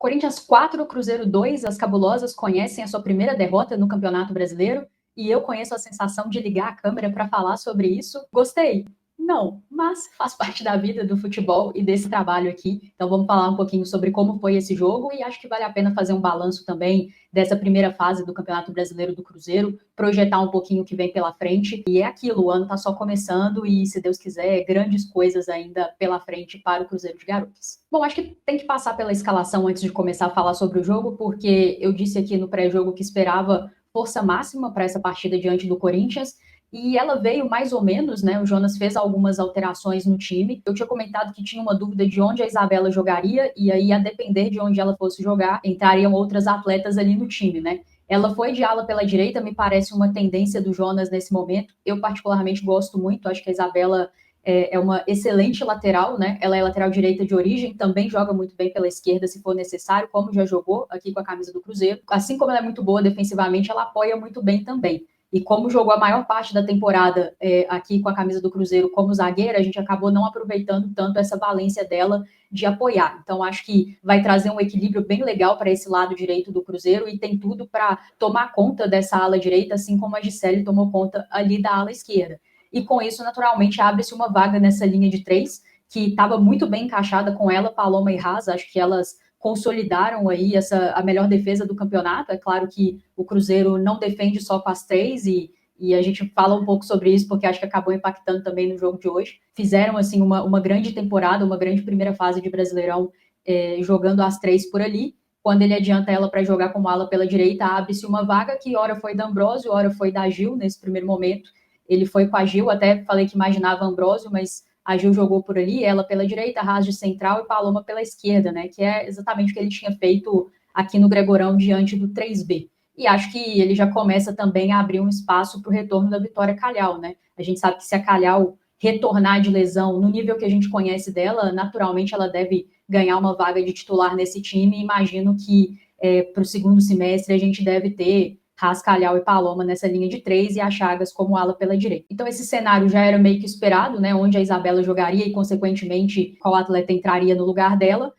Corinthians 4, Cruzeiro 2, as cabulosas conhecem a sua primeira derrota no Campeonato Brasileiro e eu conheço a sensação de ligar a câmera para falar sobre isso. Gostei? Não, mas faz parte da vida do futebol e desse trabalho aqui. Então vamos falar um pouquinho sobre como foi esse jogo e acho que vale a pena fazer um balanço também dessa primeira fase do Campeonato Brasileiro do Cruzeiro, projetar um pouquinho o que vem pela frente. E é aquilo, o ano está só começando e, se Deus quiser, grandes coisas ainda pela frente para o Cruzeiro de Garotas. Bom, acho que tem que passar pela escalação antes de começar a falar sobre o jogo, porque eu disse aqui no pré-jogo que esperava força máxima para essa partida diante do Corinthians, e ela veio mais ou menos, né? O Jonas fez algumas alterações no time. Eu tinha comentado que tinha uma dúvida de onde a Isabela jogaria, e aí, a depender de onde ela fosse jogar, entrariam outras atletas ali no time, né? Ela foi de ala pela direita, me parece uma tendência do Jonas nesse momento. Eu particularmente gosto muito, acho que a Isabela é uma excelente lateral, né? Ela é lateral direita de origem, também joga muito bem pela esquerda se for necessário, como já jogou aqui com a camisa do Cruzeiro. Assim como ela é muito boa defensivamente, ela apoia muito bem também. E como jogou a maior parte da temporada aqui com a camisa do Cruzeiro como zagueira, a gente acabou não aproveitando tanto essa valência dela de apoiar. Então, acho que vai trazer um equilíbrio bem legal para esse lado direito do Cruzeiro e tem tudo para tomar conta dessa ala direita, assim como a Gisele tomou conta ali da ala esquerda. E com isso, naturalmente, abre-se uma vaga nessa linha de três, que estava muito bem encaixada com ela, Paloma e Rasa. Acho que elas consolidaram aí a melhor defesa do campeonato. É claro que o Cruzeiro não defende só com as três, e a gente fala um pouco sobre isso, porque acho que acabou impactando também no jogo de hoje. Fizeram, assim, uma grande temporada, uma grande primeira fase de Brasileirão, jogando as três por ali. Quando ele adianta ela para jogar como ala pela direita, abre-se uma vaga que ora foi da Ambrosio, ora foi da Gil nesse primeiro momento. Ele foi com a Gil, até falei que imaginava Ambrosio, mas a Gil jogou por ali, ela pela direita, Rás de central e Paloma pela esquerda, né? Que é exatamente o que ele tinha feito aqui no Gregorão diante do 3B. E acho que ele já começa também a abrir um espaço para o retorno da Vitória Calhau, né? A gente sabe que se a Calhau retornar de lesão no nível que a gente conhece dela, naturalmente ela deve ganhar uma vaga de titular nesse time. Imagino que para o segundo semestre a gente deve ter Rás, Calhau e Paloma nessa linha de três e a Chagas como ala pela direita. Então esse cenário já era meio que esperado, né? Onde a Isabela jogaria e, consequentemente, qual atleta entraria no lugar dela.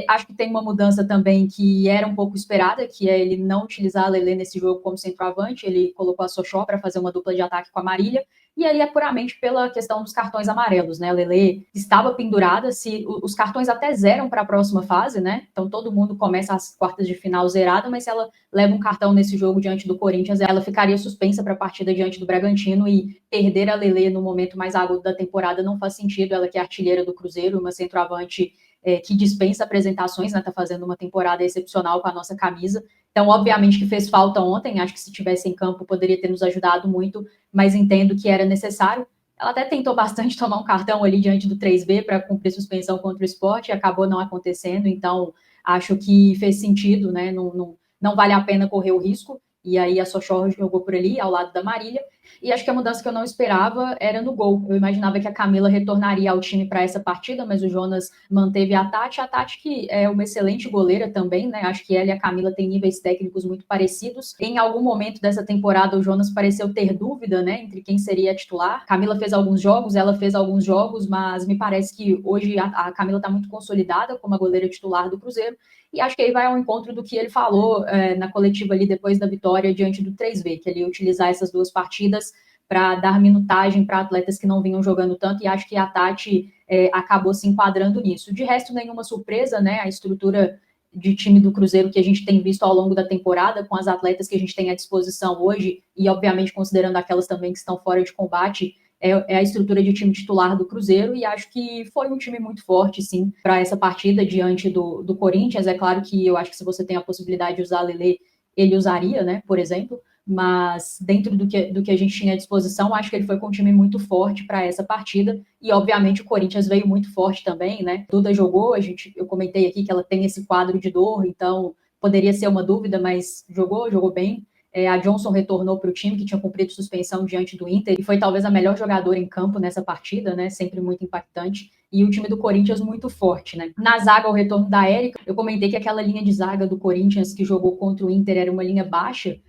Acho que tem uma mudança também que era um pouco esperada, que é ele não utilizar a Lelê nesse jogo como centroavante. Ele colocou a Sochó para fazer uma dupla de ataque com a Marília, e aí é puramente pela questão dos cartões amarelos, né? A Lelê estava pendurada, se os cartões até zeram para a próxima fase, né? Então todo mundo começa as quartas de final zerada, mas se ela leva um cartão nesse jogo diante do Corinthians, ela ficaria suspensa para a partida diante do Bragantino, e perder a Lelê no momento mais agudo da temporada não faz sentido. Ela que é artilheira do Cruzeiro, uma centroavante que dispensa apresentações, né? Tá fazendo uma temporada excepcional com a nossa camisa. Então, obviamente que fez falta ontem, acho que se tivesse em campo poderia ter nos ajudado muito, mas entendo que era necessário. Ela até tentou bastante tomar um cartão ali diante do 3B para cumprir suspensão contra o Sport e acabou não acontecendo, então acho que fez sentido, né? Não vale a pena correr o risco. E aí a Sochor jogou por ali, ao lado da Marília. E acho que a mudança que eu não esperava era no gol. Eu imaginava que a Camila retornaria ao time para essa partida, mas o Jonas manteve a Tati. A Tati, que é uma excelente goleira também, né? Acho que ela e a Camila têm níveis técnicos muito parecidos. Em algum momento dessa temporada, o Jonas pareceu ter dúvida, né, entre quem seria a titular. A Camila fez alguns jogos, ela fez alguns jogos, mas me parece que hoje a Camila está muito consolidada como a goleira titular do Cruzeiro. E acho que aí vai ao encontro do que ele falou na coletiva ali depois da vitória diante do 3B, que ele ia utilizar essas duas partidas para dar minutagem para atletas que não vinham jogando tanto, e acho que a Tati acabou se enquadrando nisso. De resto, nenhuma surpresa, né? A estrutura de time do Cruzeiro que a gente tem visto ao longo da temporada, com as atletas que a gente tem à disposição hoje, e obviamente considerando aquelas também que estão fora de combate, é a estrutura de time titular do Cruzeiro, e acho que foi um time muito forte, sim, para essa partida diante do Corinthians. É claro que eu acho que se você tem a possibilidade de usar a Lelê, ele usaria, né, por exemplo, mas dentro do que a gente tinha à disposição, acho que ele foi com um time muito forte para essa partida, e obviamente o Corinthians veio muito forte também, né? Duda jogou, eu comentei aqui que ela tem esse quadro de dor, então poderia ser uma dúvida, mas jogou bem. A Johnson retornou para o time, que tinha cumprido suspensão diante do Inter, e foi talvez a melhor jogadora em campo nessa partida, né? Sempre muito impactante. E o time do Corinthians muito forte, né? Na zaga, o retorno da Érica. Eu comentei que aquela linha de zaga do Corinthians que jogou contra o Inter era uma linha baixa,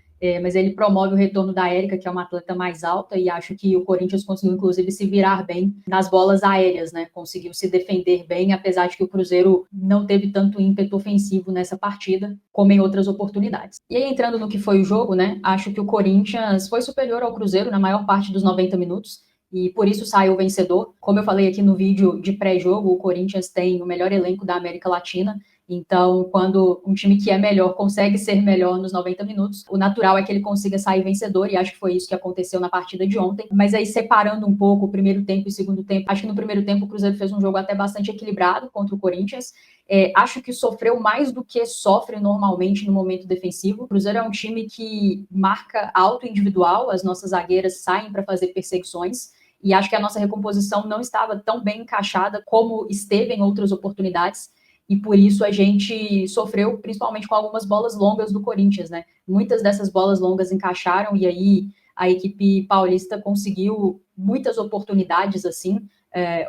mas ele promove o retorno da Érica, que é uma atleta mais alta, e acho que o Corinthians conseguiu, inclusive, se virar bem nas bolas aéreas, né? Conseguiu se defender bem, apesar de que o Cruzeiro não teve tanto ímpeto ofensivo nessa partida, como em outras oportunidades. E aí, entrando no que foi o jogo, né? Acho que o Corinthians foi superior ao Cruzeiro na maior parte dos 90 minutos, e por isso saiu vencedor. Como eu falei aqui no vídeo de pré-jogo, o Corinthians tem o melhor elenco da América Latina, então, quando um time que é melhor consegue ser melhor nos 90 minutos, o natural é que ele consiga sair vencedor, e acho que foi isso que aconteceu na partida de ontem. Mas aí, separando um pouco o primeiro tempo e o segundo tempo, acho que no primeiro tempo o Cruzeiro fez um jogo até bastante equilibrado contra o Corinthians. Acho que sofreu mais do que sofre normalmente no momento defensivo. O Cruzeiro é um time que marca alto individual, as nossas zagueiras saem para fazer perseguições, e acho que a nossa recomposição não estava tão bem encaixada como esteve em outras oportunidades, e por isso a gente sofreu principalmente com algumas bolas longas do Corinthians, né? Muitas dessas bolas longas encaixaram, e aí a equipe paulista conseguiu muitas oportunidades, assim,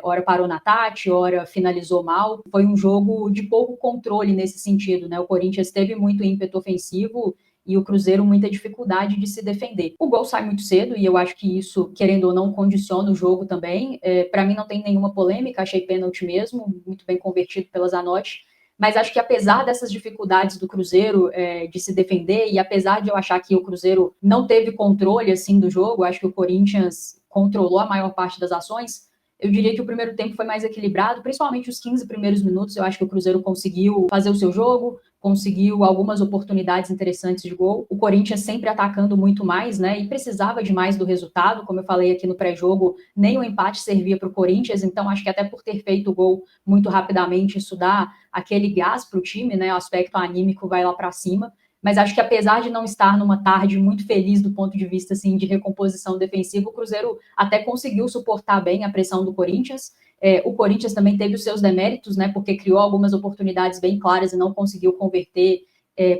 ora parou na Tati, ora finalizou mal. Foi um jogo de pouco controle nesse sentido, né? O Corinthians teve muito ímpeto ofensivo e o Cruzeiro muita dificuldade de se defender. O gol sai muito cedo e eu acho que isso, querendo ou não, condiciona o jogo também. Para mim não tem nenhuma polêmica, achei pênalti mesmo, muito bem convertido pela Zanotti. Mas acho que apesar dessas dificuldades do Cruzeiro de se defender, e apesar de eu achar que o Cruzeiro não teve controle assim do jogo, acho que o Corinthians controlou a maior parte das ações, eu diria que o primeiro tempo foi mais equilibrado, principalmente os 15 primeiros minutos. Eu acho que o Cruzeiro conseguiu fazer o seu jogo, conseguiu algumas oportunidades interessantes de gol. O Corinthians sempre atacando muito mais, né? E precisava de mais do resultado. Como eu falei aqui no pré-jogo, nem o empate servia para o Corinthians. Então, acho que até por ter feito o gol muito rapidamente, isso dá aquele gás para o time, né? O aspecto anímico vai lá para cima. Mas acho que apesar de não estar numa tarde muito feliz do ponto de vista assim de recomposição defensiva, o Cruzeiro até conseguiu suportar bem a pressão do Corinthians. O Corinthians também teve os seus deméritos, né? Porque criou algumas oportunidades bem claras e não conseguiu converter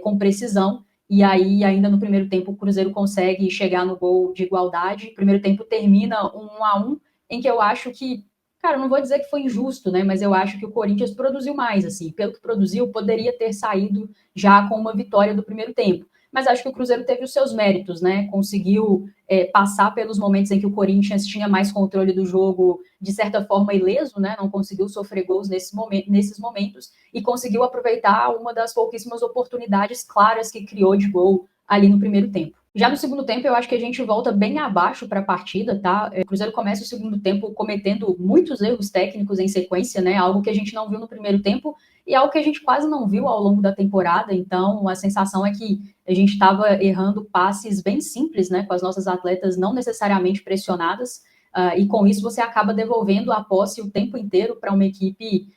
com precisão. E aí, ainda no primeiro tempo, o Cruzeiro consegue chegar no gol de igualdade. O primeiro tempo termina 1-1, em que eu acho que, cara, não vou dizer que foi injusto, né? Mas eu acho que o Corinthians produziu mais, assim. Pelo que produziu, poderia ter saído já com uma vitória do primeiro tempo. Mas acho que o Cruzeiro teve os seus méritos, né? Conseguiu passar pelos momentos em que o Corinthians tinha mais controle do jogo, de certa forma ileso, né? Não conseguiu sofrer gols nesses momentos e conseguiu aproveitar uma das pouquíssimas oportunidades claras que criou de gol ali no primeiro tempo. Já no segundo tempo, eu acho que a gente volta bem abaixo para a partida, tá? O Cruzeiro começa o segundo tempo cometendo muitos erros técnicos em sequência, né? Algo que a gente não viu no primeiro tempo e algo que a gente quase não viu ao longo da temporada. Então, a sensação é que a gente estava errando passes bem simples, né? Com as nossas atletas não necessariamente pressionadas. E com isso você acaba devolvendo a posse o tempo inteiro para uma equipe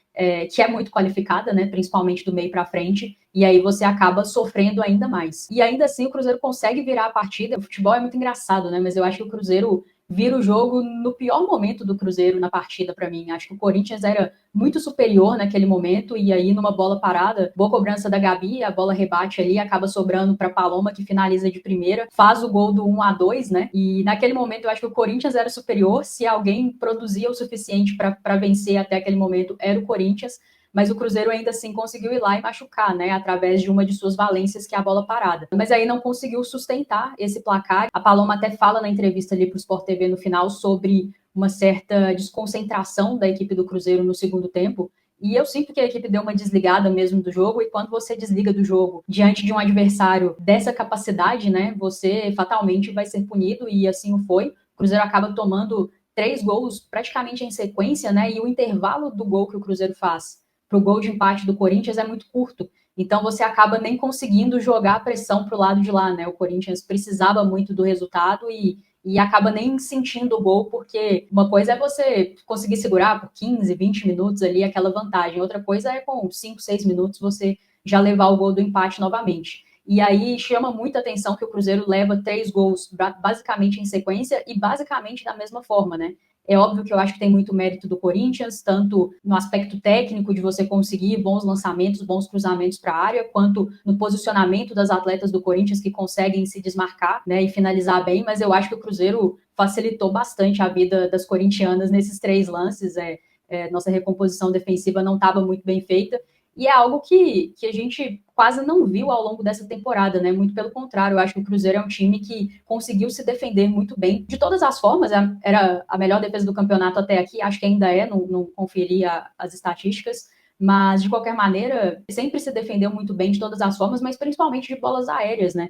que é muito qualificada, né, principalmente do meio para frente, e aí você acaba sofrendo ainda mais. E ainda assim o Cruzeiro consegue virar a partida. O futebol é muito engraçado, né, mas eu acho que o Cruzeiro vira o jogo no pior momento do Cruzeiro na partida para mim. Acho que o Corinthians era muito superior naquele momento, e aí numa bola parada, boa cobrança da Gabi, a bola rebate ali, acaba sobrando para Paloma, que finaliza de primeira, faz o gol do 1-2, né? E naquele momento eu acho que o Corinthians era superior. Se alguém produzia o suficiente para vencer até aquele momento, era o Corinthians. Mas o Cruzeiro ainda assim conseguiu ir lá e machucar, né, através de uma de suas valências, que é a bola parada. Mas aí não conseguiu sustentar esse placar. A Paloma até fala na entrevista ali para o Sport TV no final sobre uma certa desconcentração da equipe do Cruzeiro no segundo tempo. E eu sinto que a equipe deu uma desligada mesmo do jogo, e quando você desliga do jogo diante de um adversário dessa capacidade, né, você fatalmente vai ser punido, e assim o foi. O Cruzeiro acaba tomando 3 gols praticamente em sequência, né, e o intervalo do gol que o Cruzeiro faz para o gol de empate do Corinthians é muito curto. Então você acaba nem conseguindo jogar a pressão para o lado de lá, né? O Corinthians precisava muito do resultado e acaba nem sentindo o gol, porque uma coisa é você conseguir segurar por 15, 20 minutos ali aquela vantagem, outra coisa é com 5, 6 minutos você já levar o gol do empate novamente. E aí chama muita atenção que o Cruzeiro leva 3 gols basicamente em sequência e basicamente da mesma forma, né? É óbvio que eu acho que tem muito mérito do Corinthians, tanto no aspecto técnico de você conseguir bons lançamentos, bons cruzamentos para a área, quanto no posicionamento das atletas do Corinthians que conseguem se desmarcar, né, e finalizar bem. Mas eu acho que o Cruzeiro facilitou bastante a vida das corintianas nesses 3 lances. Nossa recomposição defensiva não estava muito bem feita. E é algo que a gente quase não viu ao longo dessa temporada, né? Muito pelo contrário, eu acho que o Cruzeiro é um time que conseguiu se defender muito bem. De todas as formas, era a melhor defesa do campeonato até aqui, acho que ainda é, não conferi as estatísticas, mas de qualquer maneira, sempre se defendeu muito bem de todas as formas, mas principalmente de bolas aéreas, né?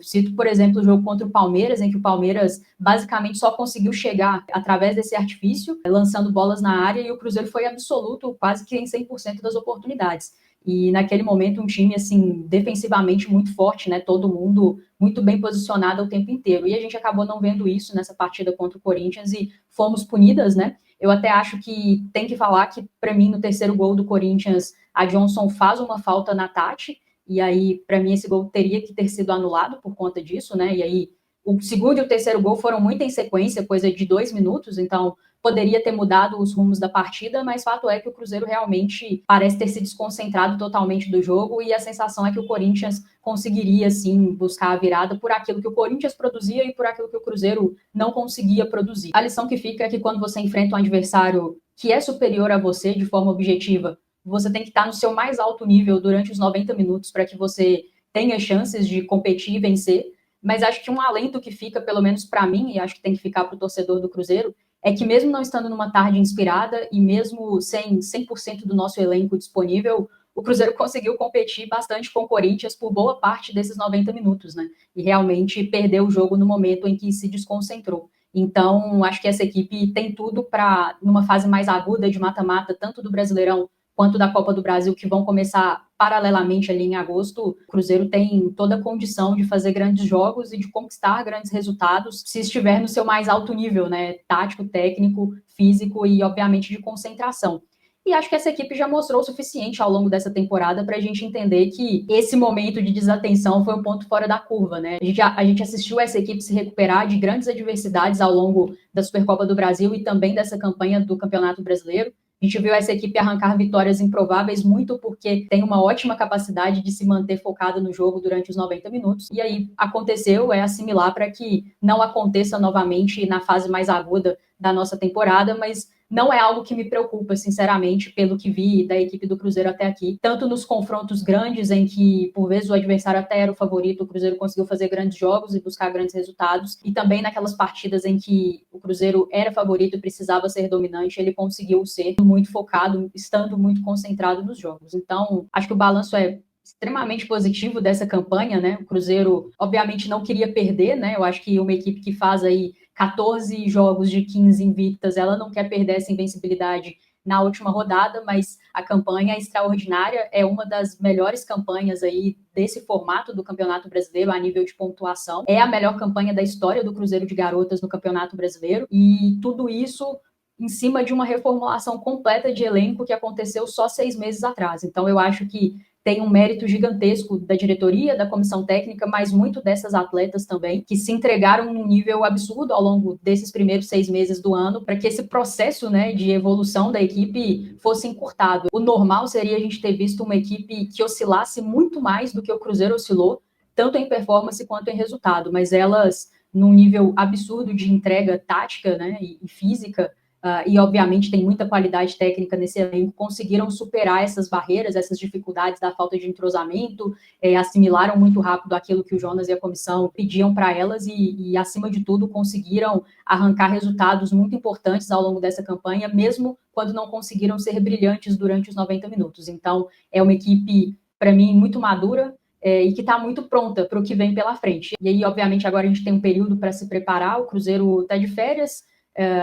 Cito, por exemplo, o jogo contra o Palmeiras, em que o Palmeiras basicamente só conseguiu chegar através desse artifício, lançando bolas na área, e o Cruzeiro foi absoluto, quase que em 100% das oportunidades. E naquele momento, um time, assim, defensivamente muito forte, né? Todo mundo muito bem posicionado o tempo inteiro. E a gente acabou não vendo isso nessa partida contra o Corinthians e fomos punidas, né? Eu até acho que tem que falar que, para mim, no terceiro gol do Corinthians, a Johnson faz uma falta na Tati, e aí, para mim, esse gol teria que ter sido anulado por conta disso, né? E aí, o segundo e o terceiro gol foram muito em sequência, coisa de 2 minutos, então poderia ter mudado os rumos da partida, mas fato é que o Cruzeiro realmente parece ter se desconcentrado totalmente do jogo e a sensação é que o Corinthians conseguiria, sim, buscar a virada por aquilo que o Corinthians produzia e por aquilo que o Cruzeiro não conseguia produzir. A lição que fica é que quando você enfrenta um adversário que é superior a você de forma objetiva, você tem que estar no seu mais alto nível durante os 90 minutos para que você tenha chances de competir e vencer. Mas acho que um alento que fica, pelo menos para mim, e acho que tem que ficar para o torcedor do Cruzeiro, é que mesmo não estando numa tarde inspirada e mesmo sem 100% do nosso elenco disponível, o Cruzeiro conseguiu competir bastante com o Corinthians por boa parte desses 90 minutos, né? E realmente perdeu o jogo no momento em que se desconcentrou. Então, acho que essa equipe tem tudo para, numa fase mais aguda de mata-mata, tanto do Brasileirão quanto da Copa do Brasil, que vão começar paralelamente ali em agosto, o Cruzeiro tem toda a condição de fazer grandes jogos e de conquistar grandes resultados se estiver no seu mais alto nível, né? Tático, técnico, físico e, obviamente, de concentração. E acho que essa equipe já mostrou o suficiente ao longo dessa temporada para a gente entender que esse momento de desatenção foi um ponto fora da curva, né? A gente assistiu essa equipe se recuperar de grandes adversidades ao longo da Supercopa do Brasil e também dessa campanha do Campeonato Brasileiro. A gente viu essa equipe arrancar vitórias improváveis muito porque tem uma ótima capacidade de se manter focada no jogo durante os 90 minutos. E aí aconteceu, é assimilar para que não aconteça novamente na fase mais aguda da nossa temporada, mas não é algo que me preocupa, sinceramente, pelo que vi da equipe do Cruzeiro até aqui. Tanto nos confrontos grandes, em que, por vezes, o adversário até era o favorito, o Cruzeiro conseguiu fazer grandes jogos e buscar grandes resultados. E também naquelas partidas em que o Cruzeiro era favorito e precisava ser dominante, ele conseguiu ser muito focado, estando muito concentrado nos jogos. Então, acho que o balanço é extremamente positivo dessa campanha, né? O Cruzeiro, obviamente, não queria perder, né? Eu acho que uma equipe que faz aí 14 jogos de 15 invictas, ela não quer perder essa invencibilidade na última rodada, mas a campanha é extraordinária, é uma das melhores campanhas aí desse formato do Campeonato Brasileiro a nível de pontuação. É a melhor campanha da história do Cruzeiro de Garotas no Campeonato Brasileiro e tudo isso em cima de uma reformulação completa de elenco que aconteceu só 6 meses atrás. Então eu acho que tem um mérito gigantesco da diretoria, da comissão técnica, mas muito dessas atletas também, que se entregaram num nível absurdo ao longo desses primeiros 6 meses do ano, para que esse processo, né, de evolução da equipe fosse encurtado. O normal seria a gente ter visto uma equipe que oscilasse muito mais do que o Cruzeiro oscilou, tanto em performance quanto em resultado, mas elas, num nível absurdo de entrega tática, né, e física, e obviamente tem muita qualidade técnica nesse elenco, conseguiram superar essas barreiras, essas dificuldades da falta de entrosamento, assimilaram muito rápido aquilo que o Jonas e a comissão pediam para elas e, acima de tudo, conseguiram arrancar resultados muito importantes ao longo dessa campanha, mesmo quando não conseguiram ser brilhantes durante os 90 minutos. Então, é uma equipe, para mim, muito madura, e que está muito pronta para o que vem pela frente. E aí, obviamente, agora a gente tem um período para se preparar, o Cruzeiro está de férias,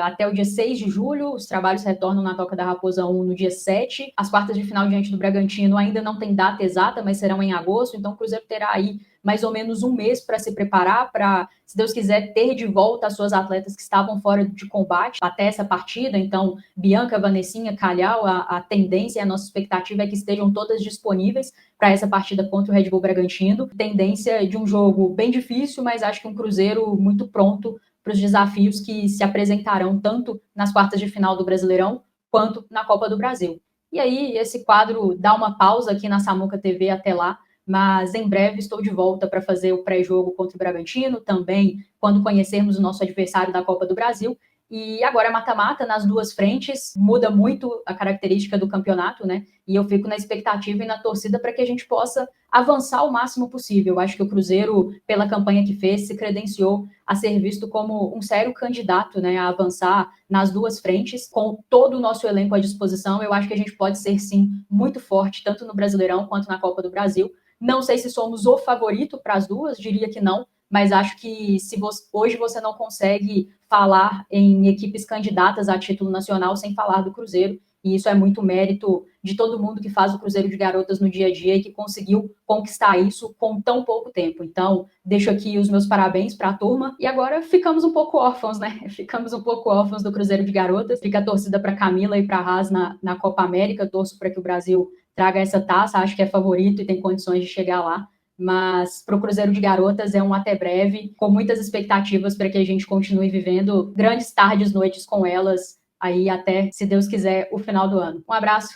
até o dia 6 de julho, os trabalhos retornam na Toca da Raposa 1 no dia 7. As quartas de final diante do Bragantino ainda não tem data exata, mas serão em agosto, então o Cruzeiro terá aí mais ou menos um mês para se preparar, para, se Deus quiser, ter de volta as suas atletas que estavam fora de combate até essa partida. Então, Bianca, Vanessinha, Calhau, a tendência e a nossa expectativa é que estejam todas disponíveis para essa partida contra o Red Bull Bragantino. Tendência de um jogo bem difícil, mas acho que um Cruzeiro muito pronto para os desafios que se apresentarão tanto nas quartas de final do Brasileirão quanto na Copa do Brasil. E aí, esse quadro dá uma pausa aqui na Samuca TV até lá, mas em breve estou de volta para fazer o pré-jogo contra o Bragantino, também quando conhecermos o nosso adversário da Copa do Brasil, E agora mata-mata nas duas frentes, muda muito a característica do campeonato, né? E eu fico na expectativa e na torcida para que a gente possa avançar o máximo possível. Eu acho que o Cruzeiro, pela campanha que fez, se credenciou a ser visto como um sério candidato, né, a avançar nas duas frentes, com todo o nosso elenco à disposição. Eu acho que a gente pode ser, sim, muito forte, tanto no Brasileirão quanto na Copa do Brasil. Não sei se somos o favorito para as duas, diria que não, mas acho que se hoje você não consegue falar em equipes candidatas a título nacional sem falar do Cruzeiro, e isso é muito mérito de todo mundo que faz o Cruzeiro de Garotas no dia a dia e que conseguiu conquistar isso com tão pouco tempo. Então, deixo aqui os meus parabéns para a turma. E agora ficamos um pouco órfãos, né? Ficamos um pouco órfãos do Cruzeiro de Garotas. Fica a torcida para Camila e para a Haas na Copa América. Torço para que o Brasil traga essa taça. Acho que é favorito e tem condições de chegar lá. Mas para o Cruzeiro de Garotas é um até breve, com muitas expectativas para que a gente continue vivendo grandes tardes, noites com elas, aí até, se Deus quiser, o final do ano. Um abraço,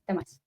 até mais.